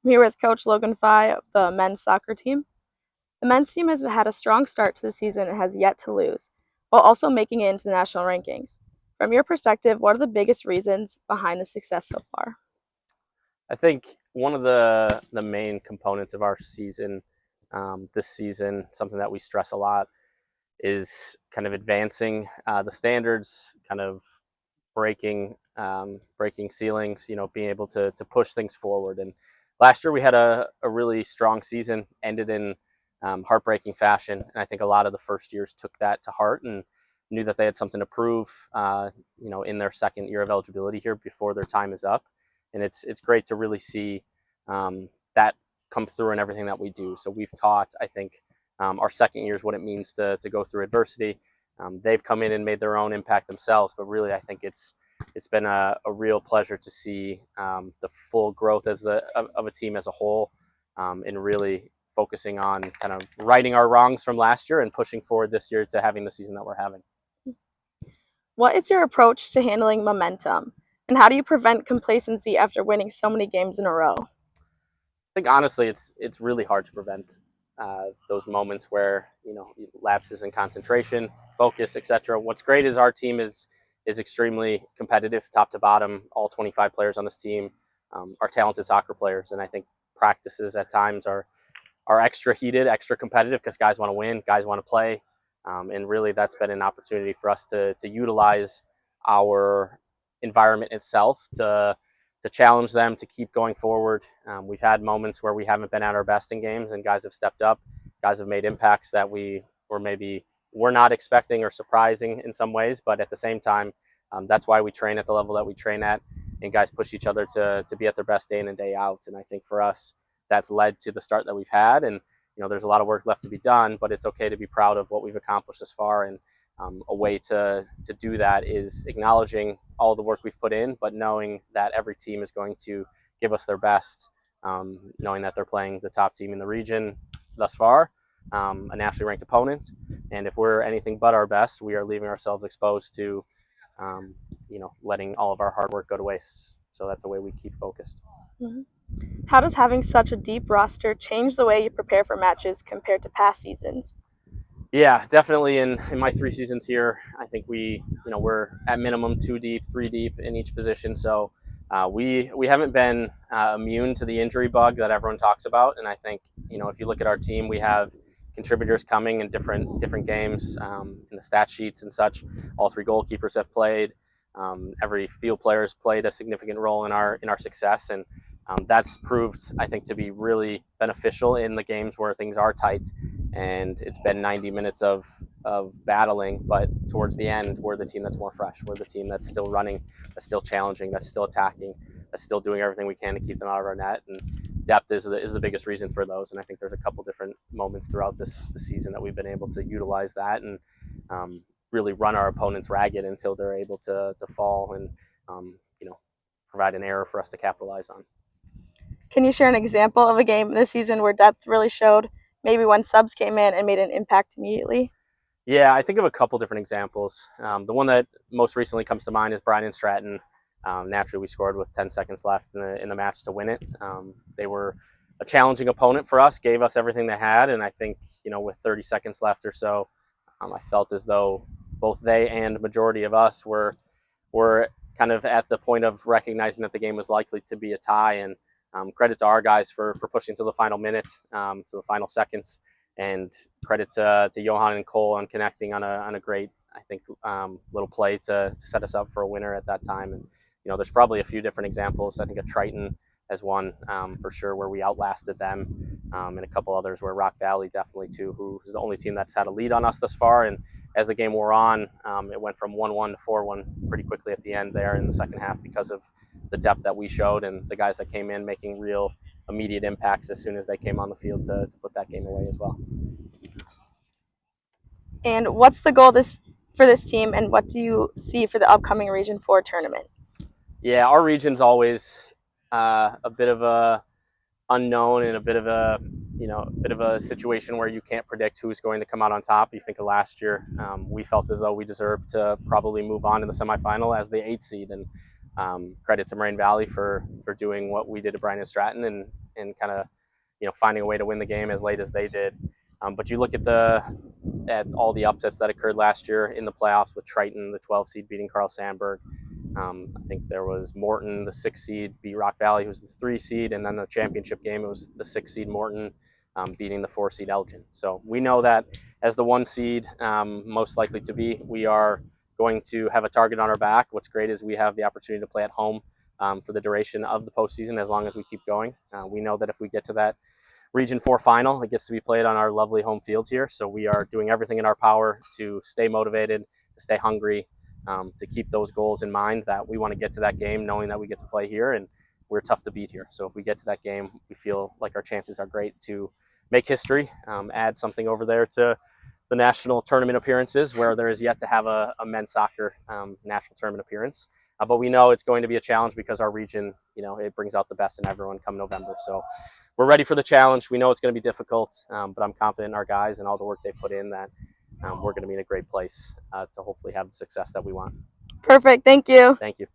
I'm here with Coach Logan Fye of the men's soccer team. The men's team has had a strong start to the season and has yet to lose, while also making it into the national rankings. From your perspective, what are the biggest reasons behind the success so far? I think one of the main components of our season, this season, something that we stress a lot, is kind of advancing the standards, kind of breaking ceilings. Being able to push things forward. And last year we had a really strong season, ended in heartbreaking fashion, and I think a lot of the first years took that to heart and knew that they had something to prove. In their second year of eligibility here before their time is up, and it's great to really see that come through in everything that we do. So we've taught, I think, our second years what it means to go through adversity. They've come in and made their own impact themselves, but really I think it's been a real pleasure to see the full growth of a team as a whole, and really focusing on kind of righting our wrongs from last year and pushing forward this year to having the season that we're having. What is your approach to handling momentum, and how do you prevent complacency after winning so many games in a row? I think honestly, it's really hard to prevent those moments where lapses in concentration, focus, etc. What's great is our team is extremely competitive, top to bottom. All 25 players on this team are talented soccer players, and I think practices at times are extra heated, extra competitive because guys want to win, guys want to play, and really that's been an opportunity for us to utilize our environment itself to challenge them to keep going forward. We've had moments where we haven't been at our best in games, and guys have stepped up. Guys have made impacts that we were maybe we're not expecting or surprising in some ways, but at the same time, that's why we train at the level that we train at, and guys push each other to be at their best day in and day out. And I think for us, that's led to the start that we've had. And there's a lot of work left to be done, but it's okay to be proud of what we've accomplished this far. And a way to do that is acknowledging all the work we've put in, but knowing that every team is going to give us their best, knowing that they're playing the top team in the region thus far, a nationally ranked opponent. And if we're anything but our best, we are leaving ourselves exposed to, letting all of our hard work go to waste. So that's a way we keep focused. Mm-hmm. How does having such a deep roster change the way you prepare for matches compared to past seasons? Yeah, definitely. In my 3 seasons here, I think we're at minimum 2 deep, 3 deep in each position. So we haven't been immune to the injury bug that everyone talks about. And I think if you look at our team, we have contributors coming in different games, in the stat sheets and such. All 3 goalkeepers have played. Every field player has played a significant role in our success, and that's proved, I think, to be really beneficial in the games where things are tight and it's been 90 minutes of battling, but towards the end we're the team that's more fresh, we're the team that's still running, that's still challenging, that's still attacking, that's still doing everything we can to keep them out of our net. And depth is the biggest reason for those, and I think there's a couple different moments throughout the season that we've been able to utilize that and really run our opponents ragged until they're able to fall and provide an error for us to capitalize on. Can you share an example of a game this season where depth really showed, maybe when subs came in and made an impact immediately? Yeah, I think of a couple different examples. The one that most recently comes to mind is Brian and Stratton. Naturally, we scored with 10 seconds left in the match to win it. They were a challenging opponent for us, gave us everything they had, and I think with 30 seconds left or so, I felt as though both they and the majority of us were kind of at the point of recognizing that the game was likely to be a tie. And credit to our guys for pushing to the final minute, to the final seconds, and credit to Johan and Cole on connecting on a great, I think, little play to set us up for a winner at that time. And there's probably a few different examples. I think a Triton as one, for sure, where we outlasted them, and a couple others where Rock Valley definitely too, who is the only team that's had a lead on us thus far. And as the game wore on, it went from 1-1 to 4-1 pretty quickly at the end there in the second half because of the depth that we showed and the guys that came in making real immediate impacts as soon as they came on the field to put that game away as well. And what's the goal for this team, and what do you see for the upcoming Region 4 tournament? Yeah, our region's always a bit of a unknown and a bit of a situation where you can't predict who's going to come out on top. You think of last year, we felt as though we deserved to probably move on to the semifinal as the 8th seed, and credit to Moraine Valley for doing what we did to Bryan and Stratton and and kind of finding a way to win the game as late as they did. But you look at all the upsets that occurred last year in the playoffs with Triton, the 12 seed, beating Carl Sandburg. I think there was Morton, the 6 seed, beat Rock Valley, who's the 3 seed, and then the championship game, it was the 6 seed Morton beating the 4 seed Elgin. So we know that as the 1 seed, most likely to be, we are going to have a target on our back. What's great is we have the opportunity to play at home for the duration of the postseason as long as we keep going. We know that if we get to that Region 4 final, it gets to be played on our lovely home field here. So we are doing everything in our power to stay motivated, to stay hungry, to keep those goals in mind that we want to get to that game knowing that we get to play here and we're tough to beat here. So if we get to that game, we feel like our chances are great to make history, add something over there to the national tournament appearances where there is yet to have a men's soccer national tournament appearance. But we know it's going to be a challenge because our region, it brings out the best in everyone come November. So we're ready for the challenge. We know it's going to be difficult, but I'm confident in our guys and all the work they've put in that we're going to be in a great place to hopefully have the success that we want. Perfect. Thank you. Thank you.